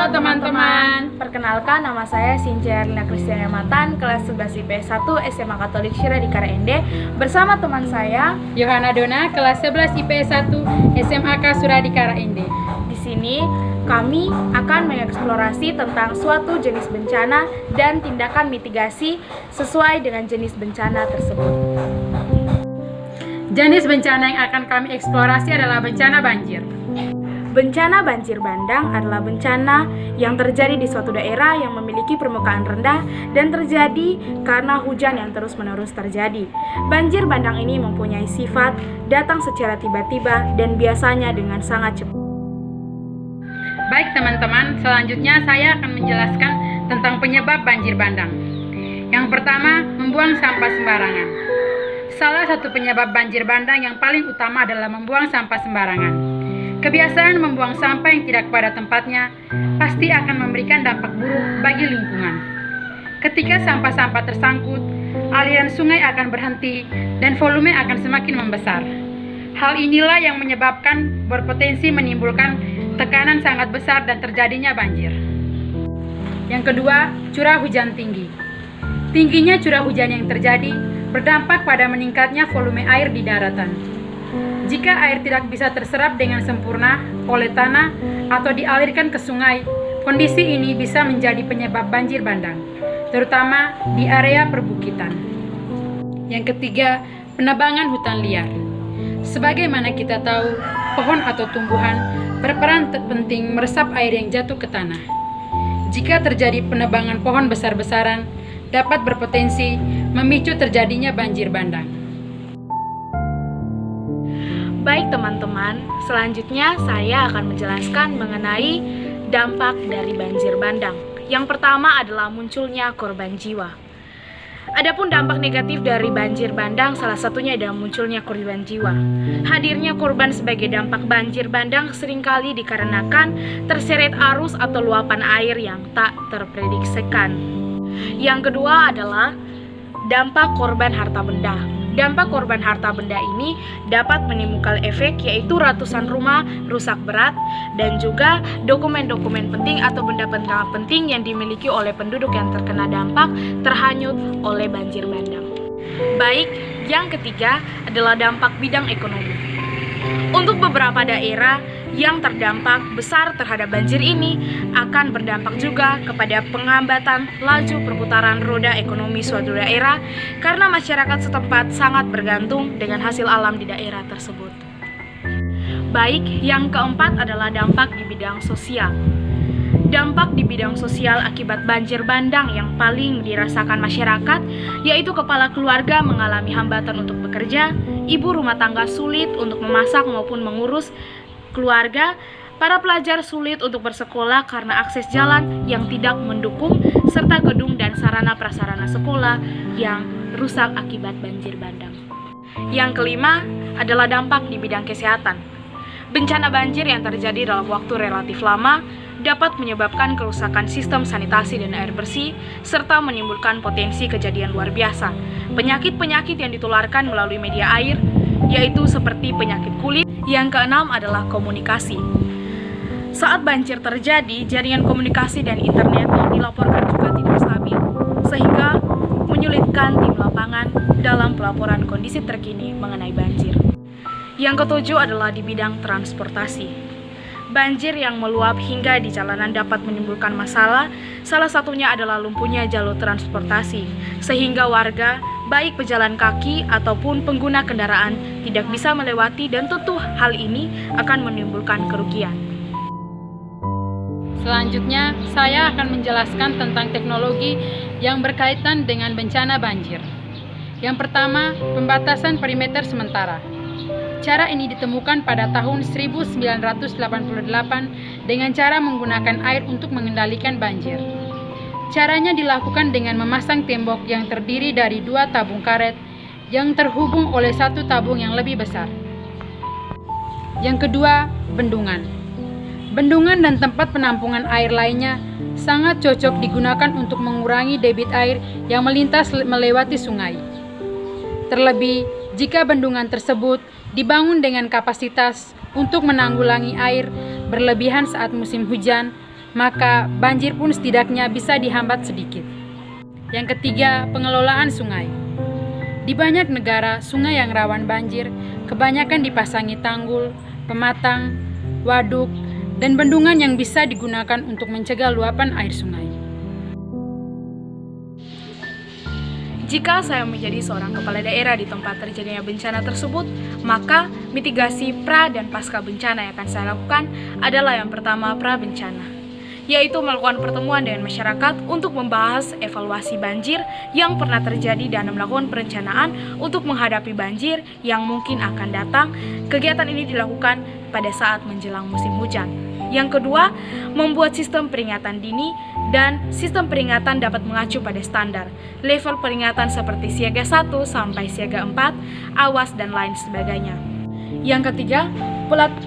Halo teman-teman. Perkenalkan, nama saya Sinja Erlina Kristiana Matan, kelas 11 IPS 1 SMA Katolik Syira di Karende, bersama teman saya Yohana Dona, kelas 11 IPS 1 SMA Kasura di Karende. Di sini kami akan mengeksplorasi tentang suatu jenis bencana dan tindakan mitigasi sesuai dengan jenis bencana tersebut. Jenis bencana yang akan kami eksplorasi adalah bencana banjir. Bencana banjir bandang adalah bencana yang terjadi di suatu daerah yang memiliki permukaan rendah dan terjadi karena hujan yang terus-menerus terjadi. Banjir bandang ini mempunyai sifat datang secara tiba-tiba dan biasanya dengan sangat cepat. Baik teman-teman, selanjutnya saya akan menjelaskan tentang penyebab banjir bandang. Yang pertama, membuang sampah sembarangan. Salah satu penyebab banjir bandang yang paling utama adalah membuang sampah sembarangan. Kebiasaan membuang sampah yang tidak pada tempatnya pasti akan memberikan dampak buruk bagi lingkungan. Ketika sampah-sampah tersangkut, aliran sungai akan berhenti dan volume akan semakin membesar. Hal inilah yang menyebabkan berpotensi menimbulkan tekanan sangat besar dan terjadinya banjir. Yang kedua, curah hujan tinggi. Tingginya curah hujan yang terjadi berdampak pada meningkatnya volume air di daratan. Jika air tidak bisa terserap dengan sempurna oleh tanah atau dialirkan ke sungai, kondisi ini bisa menjadi penyebab banjir bandang, terutama di area perbukitan. Yang ketiga, penebangan hutan liar. Sebagaimana kita tahu, pohon atau tumbuhan berperan penting meresap air yang jatuh ke tanah. Jika terjadi penebangan pohon besar-besaran, dapat berpotensi memicu terjadinya banjir bandang. Baik teman-teman, selanjutnya saya akan menjelaskan mengenai dampak dari banjir bandang. Yang pertama adalah munculnya korban jiwa. Adapun dampak negatif dari banjir bandang salah satunya adalah munculnya korban jiwa. Hadirnya korban sebagai dampak banjir bandang seringkali dikarenakan terseret arus atau luapan air yang tak terprediksikan. Yang kedua adalah dampak korban harta benda. Dampak korban harta benda ini dapat menimbulkan efek yaitu ratusan rumah rusak berat dan juga dokumen-dokumen penting atau benda-benda penting yang dimiliki oleh penduduk yang terkena dampak terhanyut oleh banjir bandang. Baik, yang ketiga adalah dampak bidang ekonomi. Untuk beberapa daerah yang terdampak besar terhadap banjir ini akan berdampak juga kepada penghambatan laju perputaran roda ekonomi suatu daerah karena masyarakat setempat sangat bergantung dengan hasil alam di daerah tersebut. Baik, yang keempat adalah dampak di bidang sosial. Dampak di bidang sosial akibat banjir bandang yang paling dirasakan masyarakat yaitu kepala keluarga mengalami hambatan untuk bekerja, ibu rumah tangga sulit untuk memasak maupun mengurus keluarga, para pelajar sulit untuk bersekolah karena akses jalan yang tidak mendukung, serta gedung dan sarana prasarana sekolah yang rusak akibat banjir bandang. Yang kelima adalah dampak di bidang kesehatan. Bencana banjir yang terjadi dalam waktu relatif lama dapat menyebabkan kerusakan sistem sanitasi dan air bersih, serta menimbulkan potensi kejadian luar biasa. Penyakit-penyakit yang ditularkan melalui media air, yaitu seperti penyakit kulit. Yang keenam adalah komunikasi. Saat banjir terjadi, jaringan komunikasi dan internet dilaporkan juga tidak stabil, sehingga menyulitkan tim lapangan dalam pelaporan kondisi terkini mengenai banjir. Yang ketujuh adalah di bidang transportasi. Banjir yang meluap hingga di jalanan dapat menimbulkan masalah, salah satunya adalah lumpuhnya jalur transportasi, sehingga warga, baik pejalan kaki ataupun pengguna kendaraan, tidak bisa melewati dan tentu hal ini akan menimbulkan kerugian. Selanjutnya, saya akan menjelaskan tentang teknologi yang berkaitan dengan bencana banjir. Yang pertama, pembatasan perimeter sementara. Cara ini ditemukan pada tahun 1988 dengan cara menggunakan air untuk mengendalikan banjir. Caranya dilakukan dengan memasang tembok yang terdiri dari 2 tabung karet yang terhubung oleh 1 tabung yang lebih besar. Yang kedua, bendungan. Bendungan dan tempat penampungan air lainnya sangat cocok digunakan untuk mengurangi debit air yang melintas melewati sungai. Terlebih, jika bendungan tersebut dibangun dengan kapasitas untuk menanggulangi air berlebihan saat musim hujan, maka banjir pun setidaknya bisa dihambat sedikit. Yang ketiga, pengelolaan sungai. Di banyak negara, sungai yang rawan banjir kebanyakan dipasangi tanggul, pematang, waduk, dan bendungan yang bisa digunakan untuk mencegah luapan air sungai. Jika saya menjadi seorang kepala daerah di tempat terjadinya bencana tersebut, maka mitigasi pra dan pasca bencana yang akan saya lakukan adalah yang pertama pra bencana, yaitu melakukan pertemuan dengan masyarakat untuk membahas evaluasi banjir yang pernah terjadi dan melakukan perencanaan untuk menghadapi banjir yang mungkin akan datang. Kegiatan ini dilakukan pada saat menjelang musim hujan. Yang kedua, membuat sistem peringatan dini, dan sistem peringatan dapat mengacu pada standar level peringatan seperti siaga 1 sampai siaga 4, awas, dan lain sebagainya. Yang ketiga,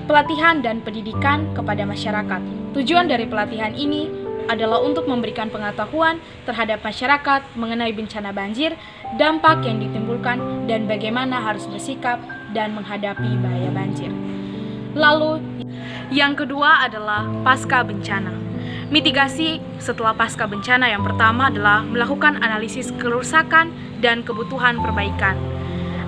pelatihan dan pendidikan kepada masyarakat. Tujuan dari pelatihan ini adalah untuk memberikan pengetahuan terhadap masyarakat mengenai bencana banjir, dampak yang ditimbulkan, dan bagaimana harus bersikap dan menghadapi bahaya banjir. Lalu, yang kedua adalah pasca bencana. Mitigasi setelah pasca bencana yang pertama adalah melakukan analisis kerusakan dan kebutuhan perbaikan.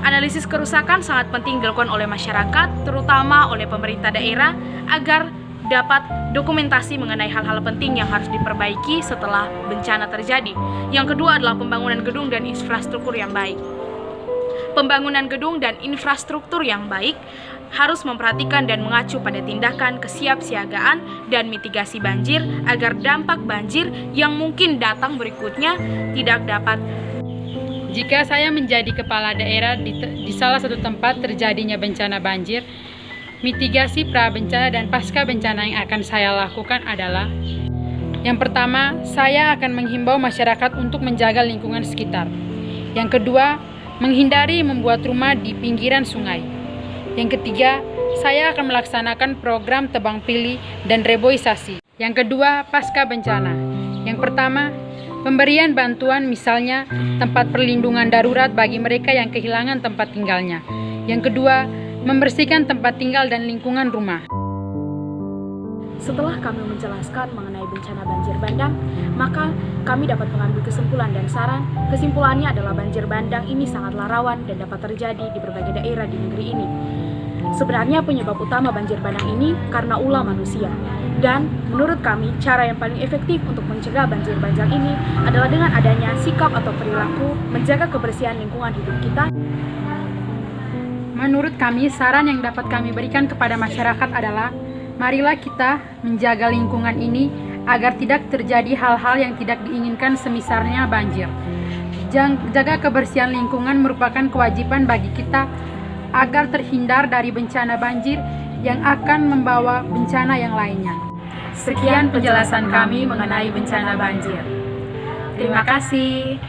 Analisis kerusakan sangat penting dilakukan oleh masyarakat, terutama oleh pemerintah daerah, agar dapat dokumentasi mengenai hal-hal penting yang harus diperbaiki setelah bencana terjadi. Yang kedua adalah pembangunan gedung dan infrastruktur yang baik. Pembangunan gedung dan infrastruktur yang baik harus memperhatikan dan mengacu pada tindakan kesiapsiagaan dan mitigasi banjir agar dampak banjir yang mungkin datang berikutnya tidak dapat. Jika saya menjadi kepala daerah di salah satu tempat terjadinya bencana banjir, mitigasi pra bencana dan pasca bencana yang akan saya lakukan adalah: yang pertama, saya akan menghimbau masyarakat untuk menjaga lingkungan sekitar. Yang kedua, menghindari membuat rumah di pinggiran sungai. Yang ketiga, saya akan melaksanakan program tebang pilih dan reboisasi. Yang kedua, pasca bencana. Yang pertama, pemberian bantuan, misalnya tempat perlindungan darurat bagi mereka yang kehilangan tempat tinggalnya. Yang kedua, membersihkan tempat tinggal dan lingkungan rumah. Setelah kami menjelaskan mengenai bencana banjir bandang, maka kami dapat mengambil kesimpulan dan saran. Kesimpulannya adalah banjir bandang ini sangatlah rawan dan dapat terjadi di berbagai daerah di negeri ini. Sebenarnya penyebab utama banjir bandang ini karena ulah manusia. Dan menurut kami, cara yang paling efektif untuk mencegah banjir bandang ini adalah dengan adanya sikap atau perilaku menjaga kebersihan lingkungan hidup kita. Menurut kami, saran yang dapat kami berikan kepada masyarakat adalah: marilah kita menjaga lingkungan ini agar tidak terjadi hal-hal yang tidak diinginkan, semisalnya banjir. Jaga kebersihan lingkungan merupakan kewajiban bagi kita agar terhindar dari bencana banjir yang akan membawa bencana yang lainnya. Sekian penjelasan kami mengenai bencana banjir. Terima kasih.